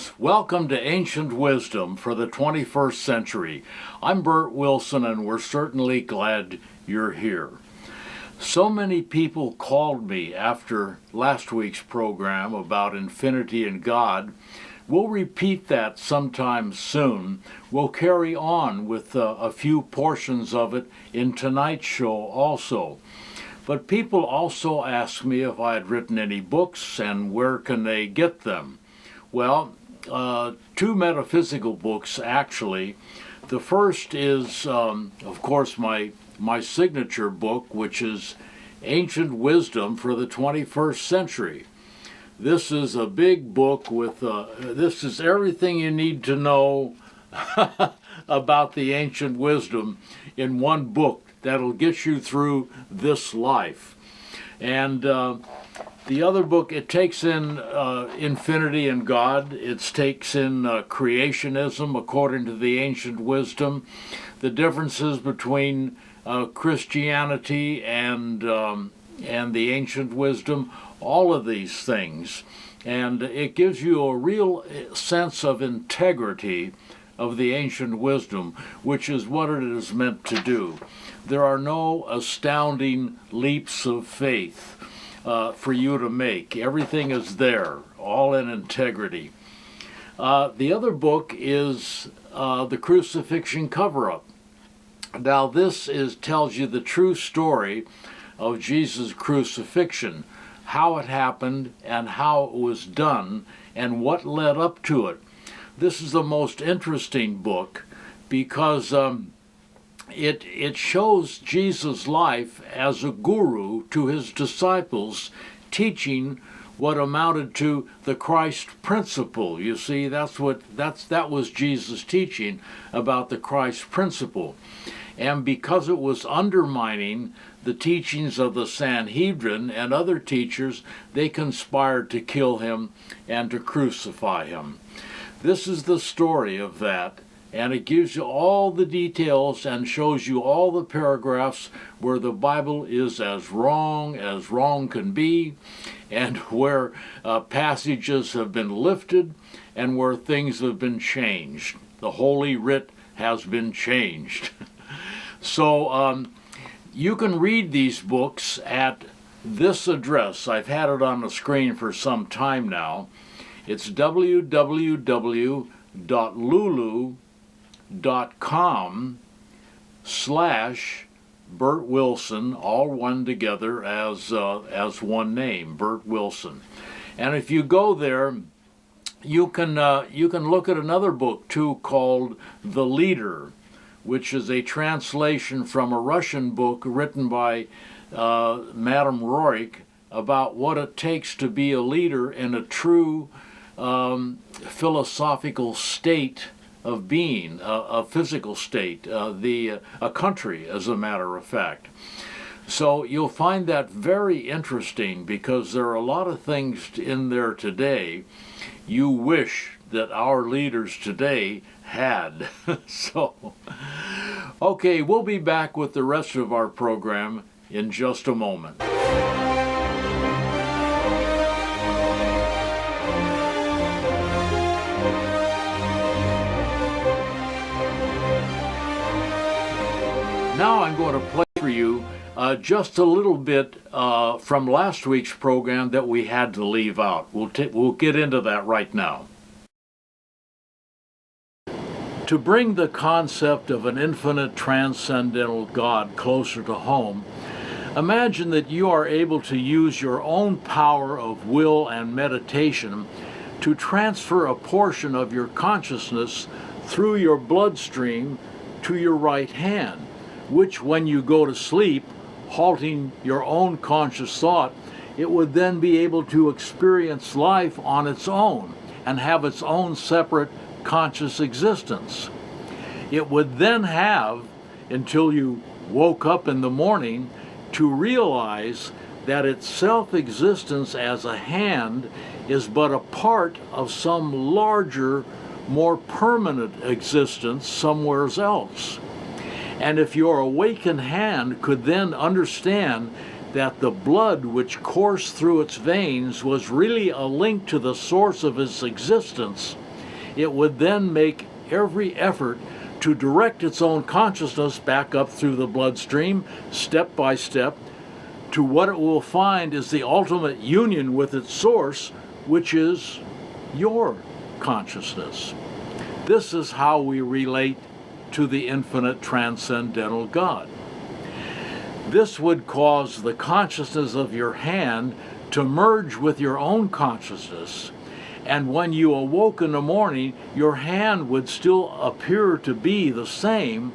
friends. Welcome to Ancient Wisdom for the 21st Century. I'm Burt Wilson, and we're certainly glad you're here. So many people called me after last week's program about infinity and God. We'll repeat that sometime soon. We'll carry on with a few portions of it in tonight's show also. But people also asked me if I had written any books and where can they get them. Well, two metaphysical books actually. The first is, of course, my signature book, which is Ancient Wisdom for the 21st Century. This is a big book with, this is everything you need to know about the ancient wisdom in one book that'll get you through this life. And the other book, it takes in infinity and God. It takes in creationism according to the ancient wisdom, the differences between Christianity and the ancient wisdom, all of these things. And it gives you a real sense of integrity of the ancient wisdom, which is what it is meant to do. There are no astounding leaps of faith for you to make. Everything is there, all in integrity. The other book is The Crucifixion Cover-Up. Now this tells you the true story of Jesus' crucifixion, how it happened and how it was done and what led up to it. This is the most interesting book because it shows Jesus' life as a guru to his disciples, teaching what amounted to the Christ principle. You see, that was Jesus' teaching about the Christ principle. And because it was undermining the teachings of the Sanhedrin and other teachers, they conspired to kill him and to crucify him. This is the story of that, and it gives you all the details and shows you all the paragraphs where the Bible is as wrong can be, and where passages have been lifted and where things have been changed. The Holy Writ has been changed. So you can read these books at this address. I've had it on the screen for some time now. It's www.lulu.com/Burt Wilson, all one together as one name, Burt Wilson. And if you go there, you can look at another book too called The Leader, which is a translation from a Russian book written by Madame Rourke about what it takes to be a leader in a true philosophical state of being, a physical state, a country, as a matter of fact. So you'll find that very interesting because there are a lot of things in there today you wish that our leaders today had. So, okay, we'll be back with the rest of our program in just a moment. Now I'm going to play for you just a little bit from last week's program that we had to leave out. We'll get into that right now. To bring the concept of an infinite transcendental God closer to home, imagine that you are able to use your own power of will and meditation to transfer a portion of your consciousness through your bloodstream to your right hand, which when you go to sleep, halting your own conscious thought, it would then be able to experience life on its own and have its own separate conscious existence. It would then have, until you woke up in the morning, to realize that its self-existence as a hand is but a part of some larger, more permanent existence somewhere else. And if your awakened hand could then understand that the blood which coursed through its veins was really a link to the source of its existence, it would then make every effort to direct its own consciousness back up through the bloodstream, step by step, to what it will find is the ultimate union with its source, which is your consciousness. This is how we relate to the infinite transcendental God. This would cause the consciousness of your hand to merge with your own consciousness, and when you awoke in the morning, your hand would still appear to be the same,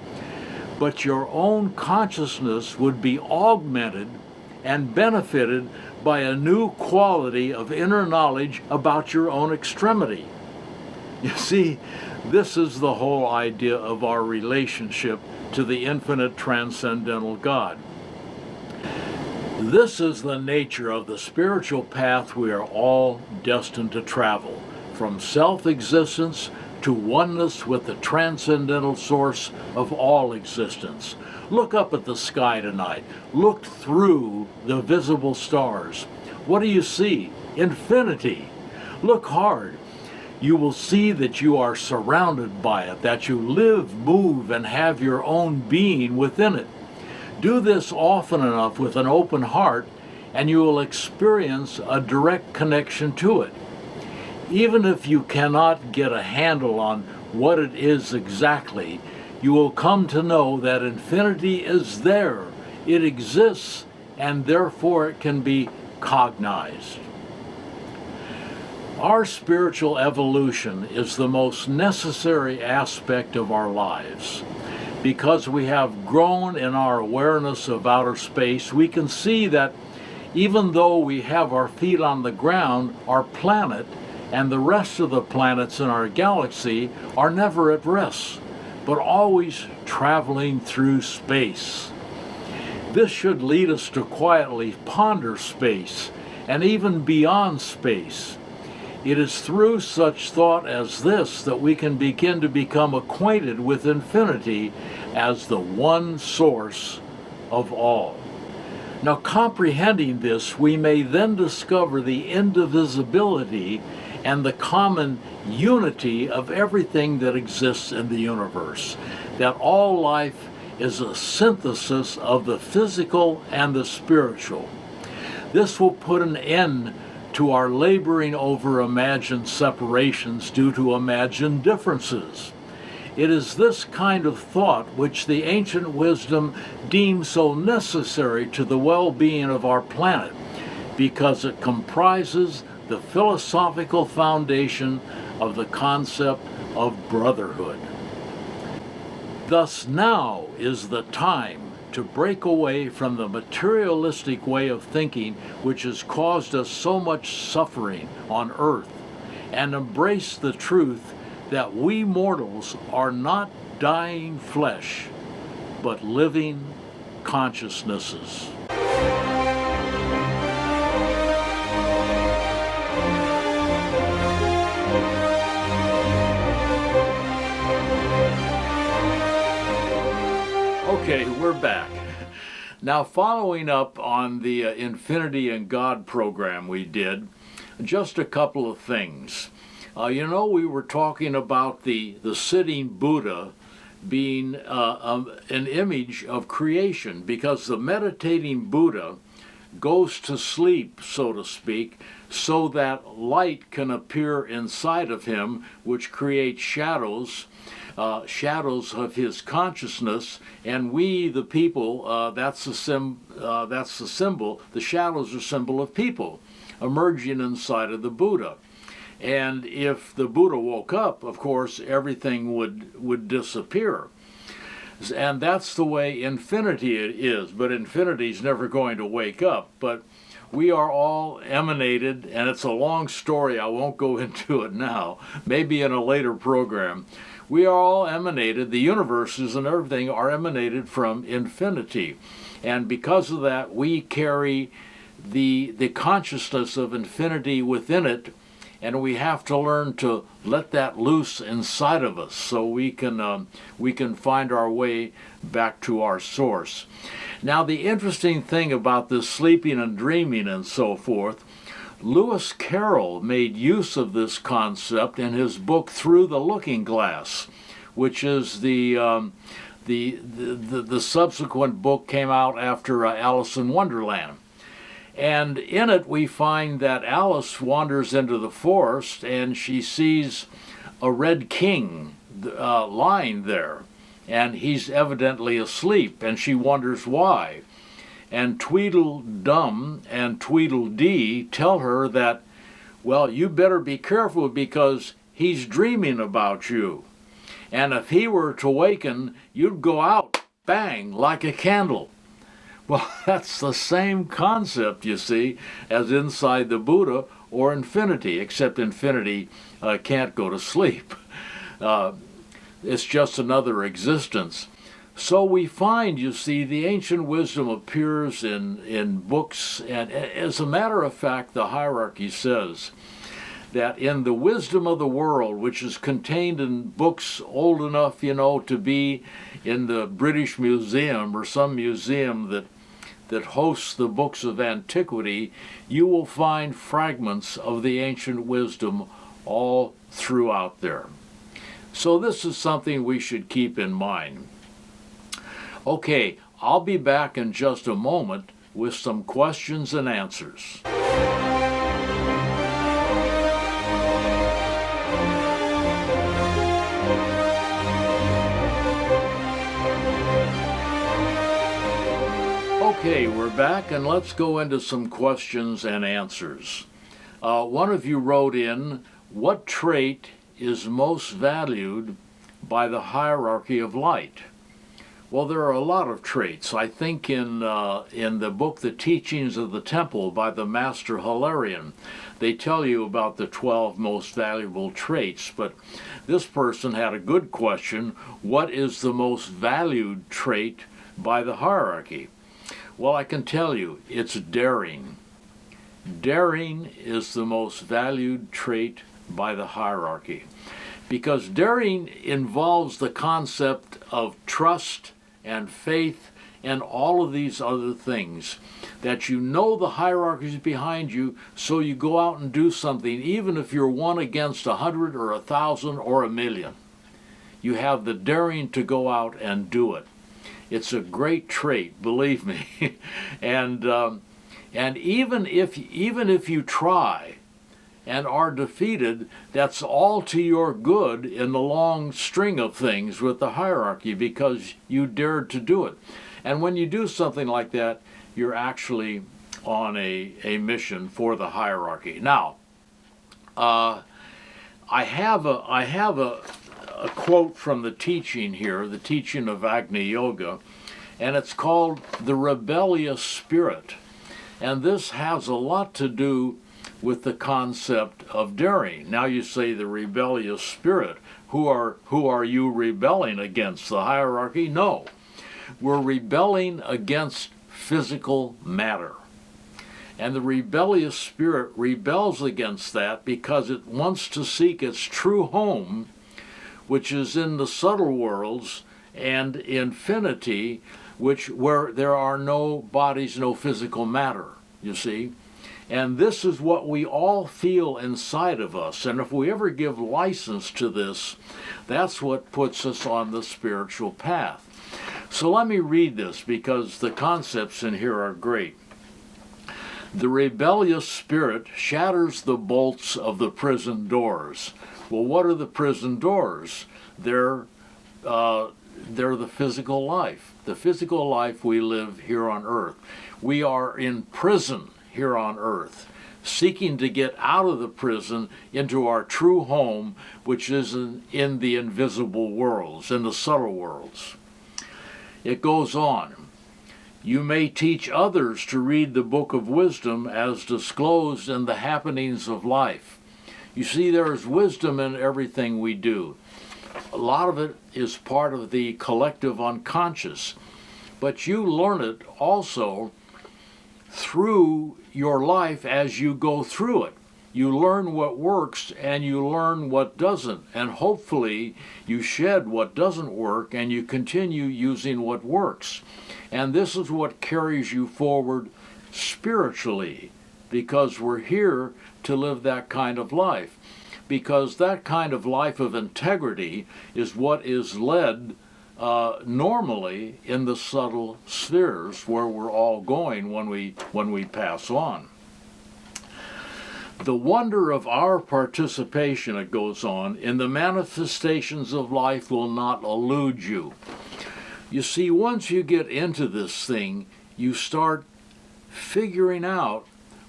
but your own consciousness would be augmented and benefited by a new quality of inner knowledge about your own extremity. You see, this is the whole idea of our relationship to the infinite transcendental God. This is the nature of the spiritual path we are all destined to travel, from self-existence to oneness with the transcendental source of all existence. Look up at the sky tonight. Look through the visible stars. What do you see? Infinity. Look hard. You will see that you are surrounded by it, that you live, move, and have your own being within it. Do this often enough with an open heart, and you will experience a direct connection to it. Even if you cannot get a handle on what it is exactly, you will come to know that infinity is there, it exists, and therefore it can be cognized. Our spiritual evolution is the most necessary aspect of our lives. Because we have grown in our awareness of outer space, we can see that even though we have our feet on the ground, our planet and the rest of the planets in our galaxy are never at rest, but always traveling through space. This should lead us to quietly ponder space and even beyond space. It is through such thought as this that we can begin to become acquainted with infinity as the one source of all. Now, comprehending this, we may then discover the indivisibility and the common unity of everything that exists in the universe, that all life is a synthesis of the physical and the spiritual. This will put an end to our laboring over imagined separations due to imagined differences. It is this kind of thought which the ancient wisdom deemed so necessary to the well-being of our planet, because it comprises the philosophical foundation of the concept of brotherhood. Thus now is the time to break away from the materialistic way of thinking which has caused us so much suffering on earth, and embrace the truth that we mortals are not dying flesh, but living consciousnesses. Okay, we're back. Now, following up on the Infinity and God program we did, just a couple of things. We were talking about the sitting Buddha being an image of creation, because the meditating Buddha goes to sleep, so to speak, so that light can appear inside of him, which creates shadows of his consciousness, and we, the people, that's the symbol. The shadows are symbol of people emerging inside of the Buddha. And if the Buddha woke up, of course, everything would disappear. And that's the way infinity is, but infinity is never going to wake up. But we are all emanated, and it's a long story, I won't go into it now, maybe in a later program. We are all emanated, the universes and everything are emanated from infinity. And because of that, we carry the consciousness of infinity within it, and we have to learn to let that loose inside of us so we can find our way back to our source. Now, the interesting thing about this sleeping and dreaming and so forth, Lewis Carroll made use of this concept in his book Through the Looking Glass, which is the subsequent book came out after Alice in Wonderland. And in it we find that Alice wanders into the forest and she sees a red king lying there. And he's evidently asleep, and she wonders why. And Tweedledum and Tweedledee tell her that, well, you better be careful because he's dreaming about you. And if he were to waken, you'd go out, bang, like a candle. Well, that's the same concept, you see, as inside the Buddha or infinity, except infinity can't go to sleep. It's just another existence. So we find, you see, the ancient wisdom appears in books, and as a matter of fact, the hierarchy says that in the wisdom of the world, which is contained in books old enough, to be in the British Museum or some museum that hosts the books of antiquity, you will find fragments of the ancient wisdom all throughout there. So this is something we should keep in mind. Okay, I'll be back in just a moment with some questions and answers. Okay, we're back, and let's go into some questions and answers. One of you wrote in, what trait is most valued by the hierarchy of light? Well, there are a lot of traits. I think in the book The Teachings of the Temple by the Master Hilarion, they tell you about the 12 most valuable traits, but this person had a good question. What is the most valued trait by the hierarchy? Well, I can tell you, it's daring. Daring is the most valued trait by the hierarchy, because daring involves the concept of trust and faith and all of these other things, that the hierarchy is behind you, so you go out and do something, even if you're 1 against 100 or 1,000 or 1,000,000. You have the daring to go out and do it. It's a great trait, believe me. and even if you try and are defeated, that's all to your good in the long string of things with the hierarchy, because you dared to do it. And when you do something like that, you're actually on a mission for the hierarchy. Now, I have a quote from the teaching here, the teaching of Agni Yoga, and it's called The Rebellious Spirit. And this has a lot to do with the concept of daring. Now you say the rebellious spirit. Who are you rebelling against? The hierarchy? No. We're rebelling against physical matter. And the rebellious spirit rebels against that because it wants to seek its true home, which is in the subtle worlds and infinity, where there are no bodies, no physical matter, you see. And this is what we all feel inside of us. And if we ever give license to this, that's what puts us on the spiritual path. So let me read this, because the concepts in here are great. The rebellious spirit shatters the bolts of the prison doors. Well, what are the prison doors? They're the physical life. The physical life we live here on earth. We are in prison here on earth, seeking to get out of the prison into our true home, which is in the invisible worlds, in the subtle worlds. It goes on. You may teach others to read the book of wisdom as disclosed in the happenings of life. You see, there is wisdom in everything we do. A lot of it is part of the collective unconscious, but you learn it also through your life as you go through it. You learn what works and you learn what doesn't, and hopefully you shed what doesn't work and you continue using what works. And this is what carries you forward spiritually because we're here to live that kind of life. Because that kind of life of integrity is what is led normally in the subtle spheres where we're all going when we pass on. The wonder of our participation, it goes on, in the manifestations of life will not elude you. You see, once you get into this thing, you start figuring out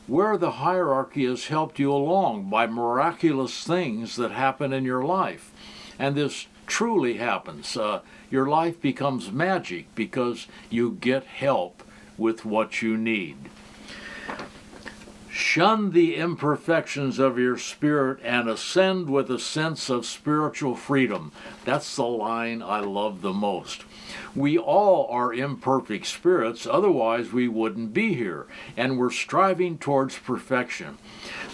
where the hierarchy has helped you along by miraculous things that happen in your life. And this truly happens. Your life becomes magic because you get help with what you need. Shun the imperfections of your spirit and ascend with a sense of spiritual freedom. That's the line I love the most. We all are imperfect spirits, otherwise we wouldn't be here, and we're striving towards perfection.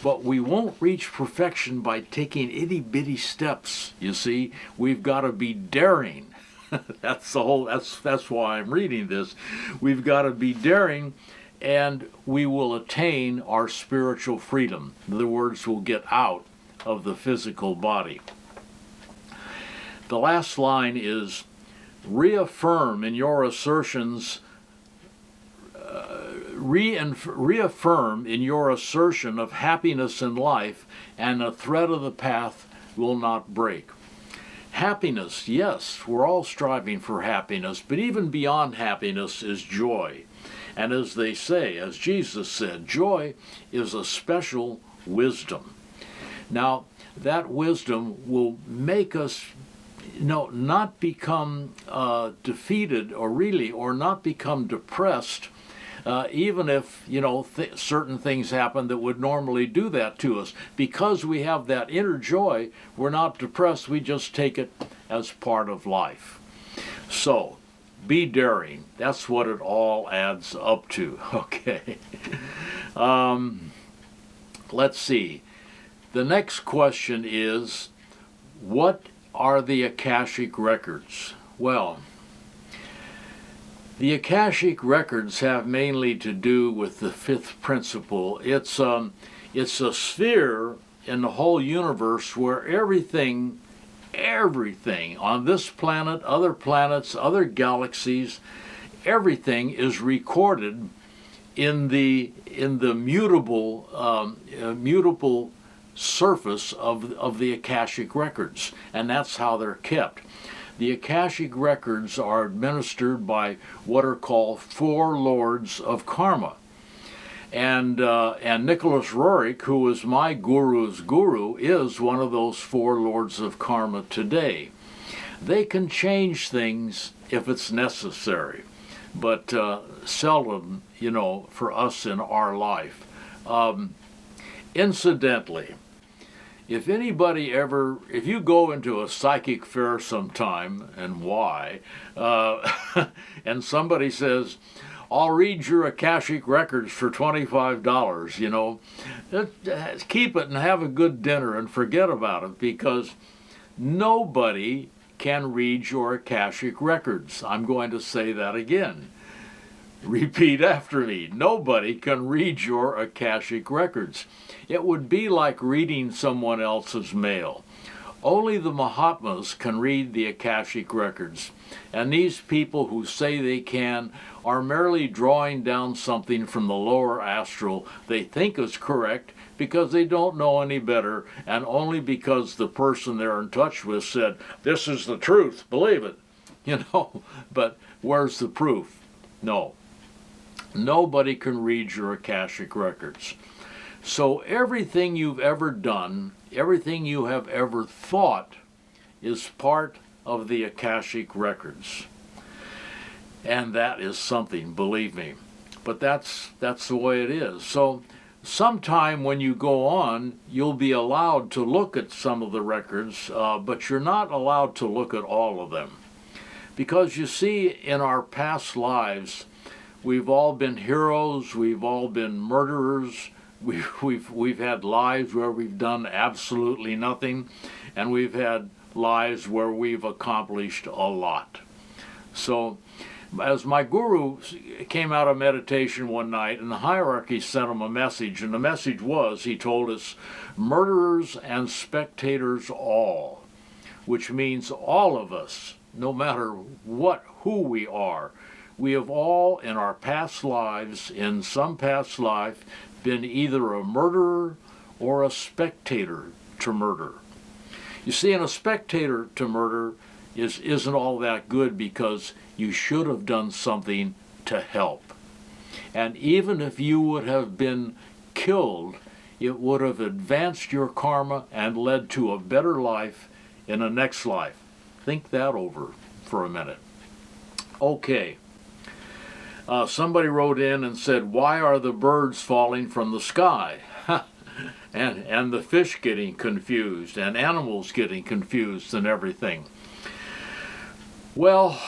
But we won't reach perfection by taking itty-bitty steps, you see. We've got to be daring. That's why I'm reading this. We've got to be daring, and we will attain our spiritual freedom. In other words, we'll get out of the physical body. The last line is, reaffirm in your assertions, reaffirm in your assertion of happiness in life, and the thread of the path will not break. Happiness, yes, we're all striving for happiness, but even beyond happiness is joy. And as they say, as Jesus said, joy is a special wisdom. Now, that wisdom will make us not become defeated or not become depressed, even if, certain things happen that would normally do that to us. Because we have that inner joy, we're not depressed, we just take it as part of life. So, be daring. That's what it all adds up to. Okay. Let's see. The next question is, what are the Akashic Records? Well, the Akashic Records have mainly to do with the fifth principle. It's a sphere in the whole universe where everything on this planet, other planets, other galaxies, everything is recorded in the mutable surface of the Akashic Records, and that's how they're kept. The Akashic Records are administered by what are called four lords of karma. And Nicholas Roerich, who was my guru's guru, is one of those four lords of karma today. They can change things if it's necessary, but seldom, for us in our life. Incidentally, if you go into a psychic fair sometime, and why, and somebody says, I'll read your Akashic Records for $25, keep it and have a good dinner and forget about it, because nobody can read your Akashic Records. I'm going to say that again. Repeat after me. Nobody can read your Akashic Records. It would be like reading someone else's mail. Only the Mahatmas can read the Akashic Records, and these people who say they can are merely drawing down something from the lower astral they think is correct because they don't know any better, and only because the person they're in touch with said, this is the truth, believe it. But where's the proof? No. Nobody can read your Akashic Records. So everything you've ever done, everything you have ever thought, is part of the Akashic Records. And that is something, believe me. But that's the way it is. So sometime when you go on, you'll be allowed to look at some of the records, but you're not allowed to look at all of them. Because you see, in our past lives, we've all been heroes, we've all been murderers, we've had lives where we've done absolutely nothing, and we've had lives where we've accomplished a lot. So As my guru came out of meditation one night, and the hierarchy sent him a message, and the message was, he told us, murderers and spectators all, which means all of us, no matter who we are, we have all in our past lives, in some past life, been either a murderer or a spectator to murder. You see, and a spectator to murder isn't all that good, because you should have done something to help. And even if you would have been killed, it would have advanced your karma and led to a better life in the next life. Think that over for a minute. Okay. Somebody wrote in and said, why are the birds falling from the sky? and the fish getting confused, and animals getting confused and everything. Well,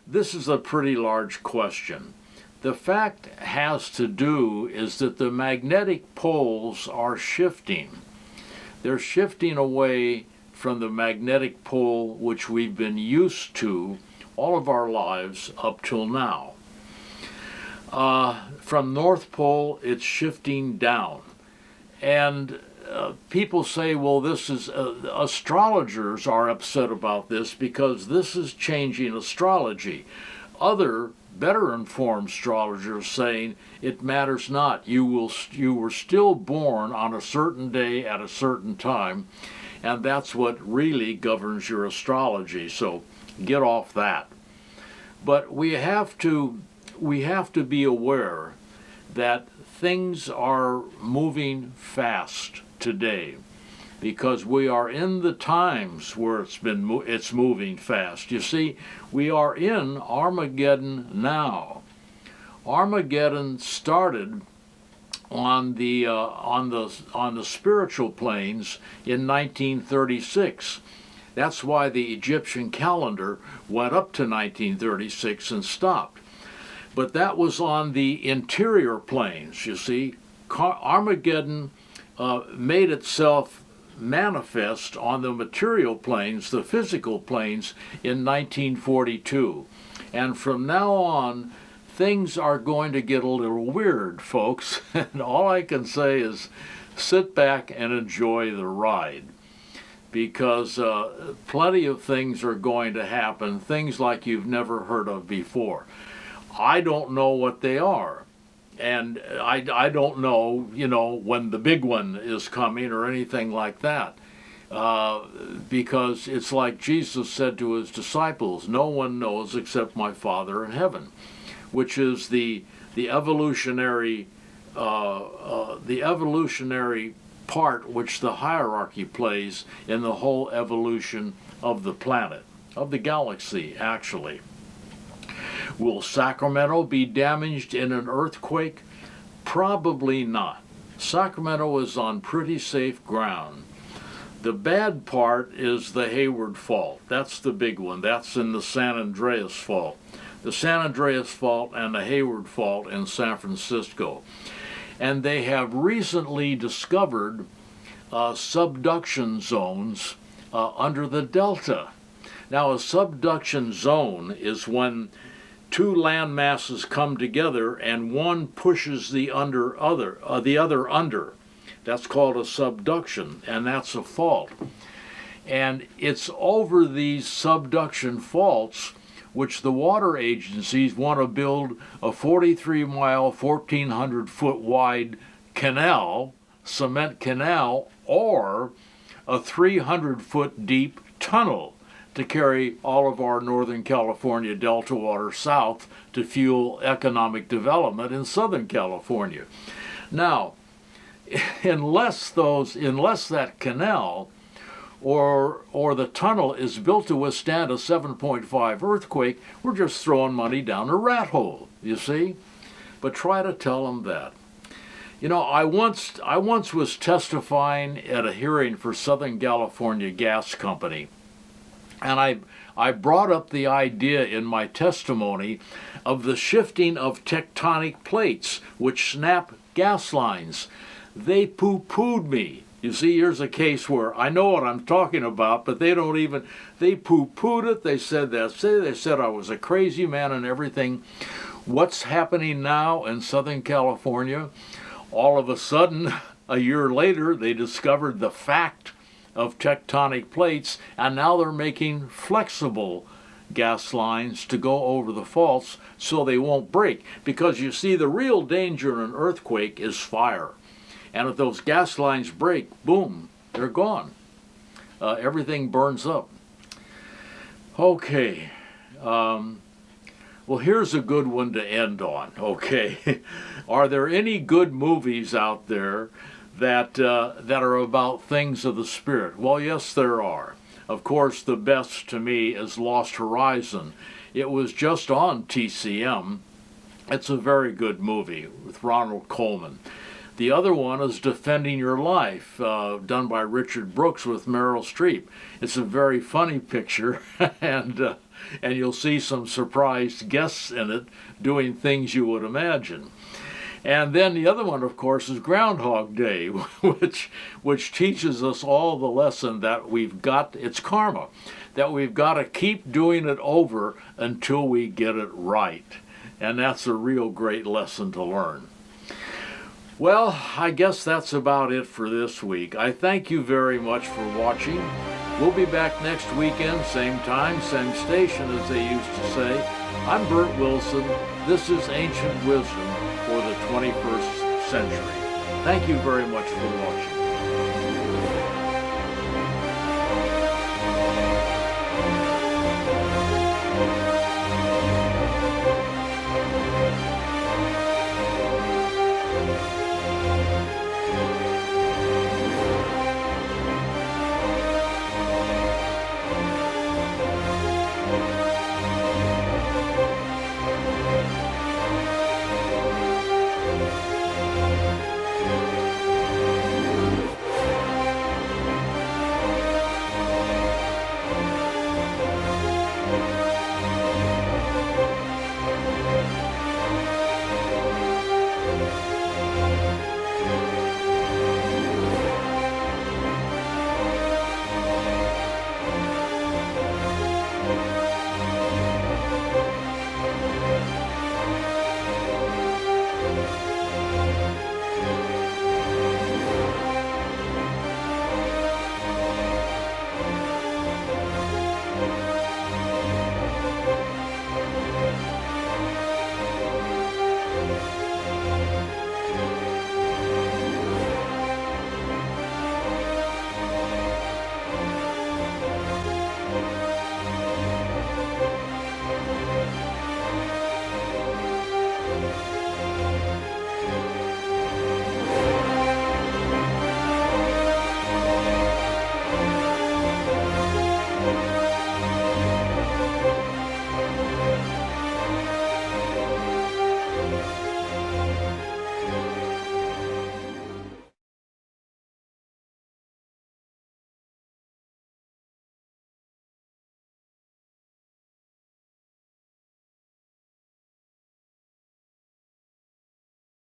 this is a pretty large question. The fact has to do is that the magnetic poles are shifting. They're shifting away from the magnetic pole which we've been used to all of our lives up till now. From North Pole, it's shifting down. And people say, well, this is, astrologers are upset about this because this is changing astrology. Other, better informed astrologers saying it matters not. You were still born on a certain day at a certain time, and that's what really governs your astrology. So get off that. But we have to be aware that things are moving fast today, because we are in the times where it's moving fast. You see, we are in Armageddon now. Armageddon started on the spiritual planes in 1936. That's why the Egyptian calendar went up to 1936 and stopped. But that was on the interior planes, you see. Armageddon made itself manifest on the material planes, the physical planes, in 1942. And from now on, things are going to get a little weird, folks. And all I can say is sit back and enjoy the ride, because plenty of things are going to happen, things like you've never heard of before. I don't know what they are, and I don't know, when the big one is coming or anything like that, because it's like Jesus said to his disciples, no one knows except my Father in heaven, which is the evolutionary part which the hierarchy plays in the whole evolution of the planet, of the galaxy, actually. Will Sacramento be damaged in an earthquake? Probably not. Sacramento is on pretty safe ground. The bad part is the Hayward Fault. That's the big one. That's in the San Andreas Fault. The San Andreas Fault and the Hayward Fault in San Francisco. And they have recently discovered subduction zones under the delta. Now, a subduction zone is when two land masses come together and one pushes the other under. That's called a subduction, and that's a fault. And it's over these subduction faults which the water agencies want to build a 43-mile, 1,400-foot wide canal, cement canal, or a 300-foot deep tunnel to carry all of our Northern California Delta water south to fuel economic development in Southern California. Now, unless that canal or the tunnel is built to withstand a 7.5 earthquake, we're just throwing money down a rat hole, you see? But try to tell them that. I once was testifying at a hearing for Southern California Gas Company, and I brought up the idea in my testimony of the shifting of tectonic plates which snap gas lines. They poo-pooed me. You see, here's a case where I know what I'm talking about, but they poo-pooed it. They said I was a crazy man and everything. What's happening now in Southern California? All of a sudden, a year later, they discovered the fact of tectonic plates, and now they're making flexible gas lines to go over the faults so they won't break. Because you see, the real danger in an earthquake is fire. And if those gas lines break, boom, they're gone. Everything burns up. Okay. Well, here's a good one to end on. Okay. Are there any good movies out there that are about things of the spirit? Well, yes, there are. Of course, the best to me is Lost Horizon. It was just on TCM. It's a very good movie with Ronald Colman. The other one is Defending Your Life, done by Richard Brooks with Meryl Streep. It's a very funny picture, and you'll see some surprised guests in it doing things you would imagine. And then the other one, of course, is Groundhog Day, which teaches us all the lesson that it's karma, that we've got to keep doing it over until we get it right. And that's a real great lesson to learn. Well, I guess that's about it for this week. I thank you very much for watching. We'll be back next weekend, same time, same station, as they used to say. I'm Burt Wilson. This is Ancient Wisdom for the 21st century. Thank you very much for watching.